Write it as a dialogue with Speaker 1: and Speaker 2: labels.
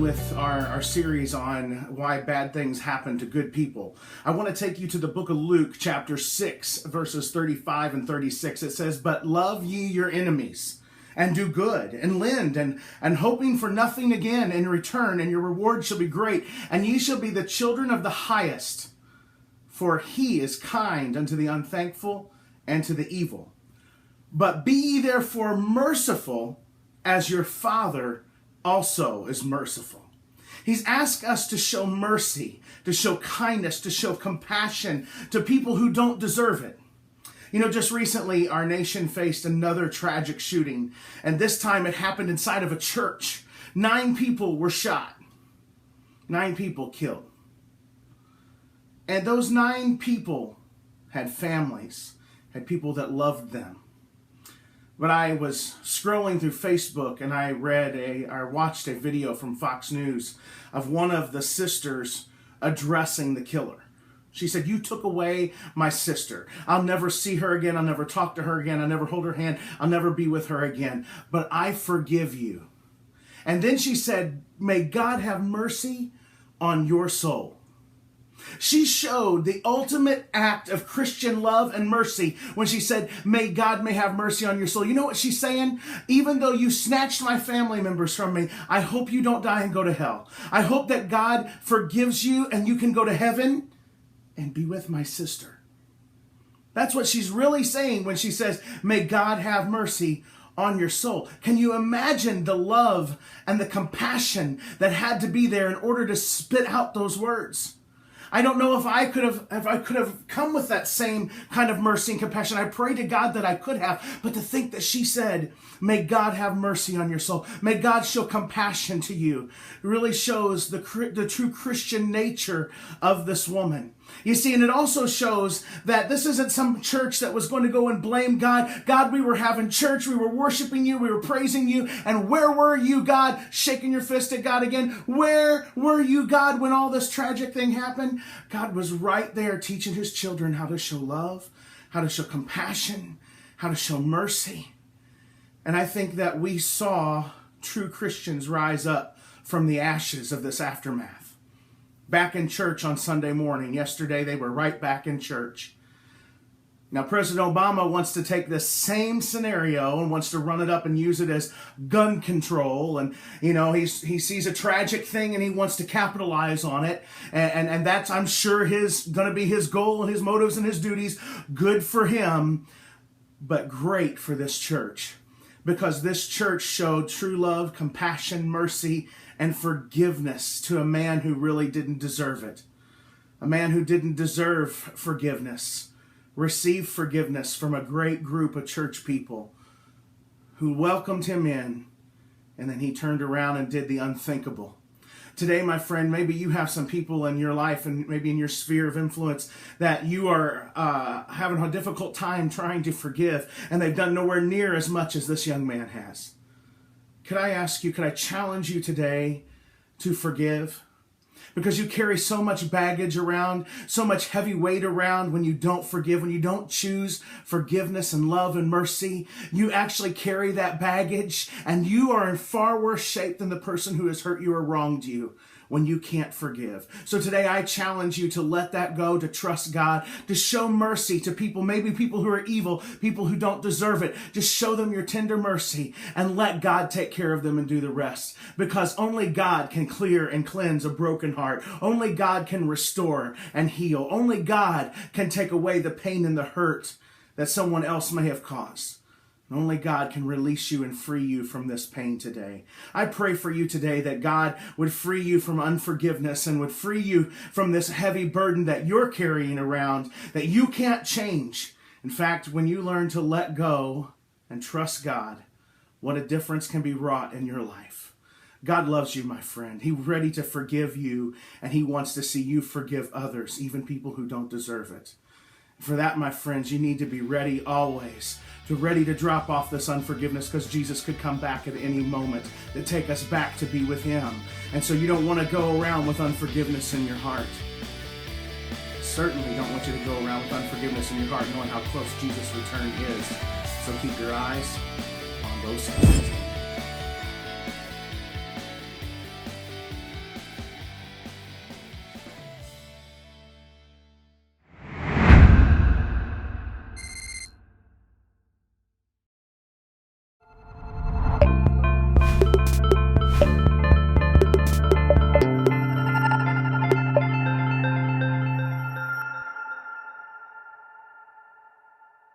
Speaker 1: with our series on why bad things happen to good people. I want to take you to the book of Luke, chapter 6, verses 35 and 36. It says, "But love ye your enemies, and do good, and lend, and hoping for nothing again in return, and your reward shall be great, and ye shall be the children of the highest. For he is kind unto the unthankful and to the evil. But be ye therefore merciful, as your Father also is merciful." He's asked us to show mercy, to show kindness, to show compassion to people who don't deserve it. You know, just recently, our nation faced another tragic shooting, and this time it happened inside of a church. 9 people were shot. 9 people killed. And those 9 people had families, had people that loved them. But I was scrolling through Facebook and I watched a video from Fox News of one of the sisters addressing the killer. She said, "You took away my sister. I'll never see her again. I'll never talk to her again. I'll never hold her hand. I'll never be with her again. But I forgive you." And then she said, "May God have mercy on your soul." She showed the ultimate act of Christian love and mercy when she said, "May God may have mercy on your soul." You know what she's saying? Even though you snatched my family members from me, I hope you don't die and go to hell. I hope that God forgives you and you can go to heaven and be with my sister. That's what she's really saying when she says, "May God have mercy on your soul." Can you imagine the love and the compassion that had to be there in order to spit out those words? I don't know if I could have come with that same kind of mercy and compassion. I pray to God that I could have, but to think that she said, "May God have mercy on your soul. May God show compassion to you," really shows the true Christian nature of this woman. You see, and it also shows that this isn't some church that was going to go and blame God. "God, we were having church, we were worshiping you, we were praising you, and where were you, God?" Shaking your fist at God again. "Where were you, God, when all this tragic thing happened?" God was right there teaching his children how to show love, how to show compassion, how to show mercy. And I think that we saw true Christians rise up from the ashes of this aftermath. Back in church on Sunday morning. Yesterday, they were right back in church. Now, President Obama wants to take this same scenario and wants to run it up and use it as gun control. And, you know, he sees a tragic thing and he wants to capitalize on it. And that's, I'm sure, going to be his goal and his motives and his duties. Good for him, but great for this church. Because this church showed true love, compassion, mercy, and forgiveness to a man who really didn't deserve it. A man who didn't deserve forgiveness received forgiveness from a great group of church people who welcomed him in, and then he turned around and did the unthinkable. Today, my friend, maybe you have some people in your life and maybe in your sphere of influence that you are having a difficult time trying to forgive, and they've done nowhere near as much as this young man has. Could I challenge you today to forgive? Because you carry so much baggage around, so much heavy weight around when you don't forgive, when you don't choose forgiveness and love and mercy. You actually carry that baggage, and you are in far worse shape than the person who has hurt you or wronged you when you can't forgive. So today I challenge you to let that go, to trust God, to show mercy to people, maybe people who are evil, people who don't deserve it. Just show them your tender mercy and let God take care of them and do the rest. Because only God can clear and cleanse a broken heart. Only God can restore and heal. Only God can take away the pain and the hurt that someone else may have caused. Only God can release you and free you from this pain today. I pray for you today that God would free you from unforgiveness and would free you from this heavy burden that you're carrying around that you can't change. In fact, when you learn to let go and trust God, what a difference can be wrought in your life. God loves you, my friend. He's ready to forgive you, and he wants to see you forgive others, even people who don't deserve it. For that, my friends, you need to be ready always, ready to drop off this unforgiveness, because Jesus could come back at any moment to take us back to be with him. And so you don't want to go around with unforgiveness in your heart. Certainly don't want you to go around with unforgiveness in your heart, knowing how close Jesus' return is. So keep your eyes on those things.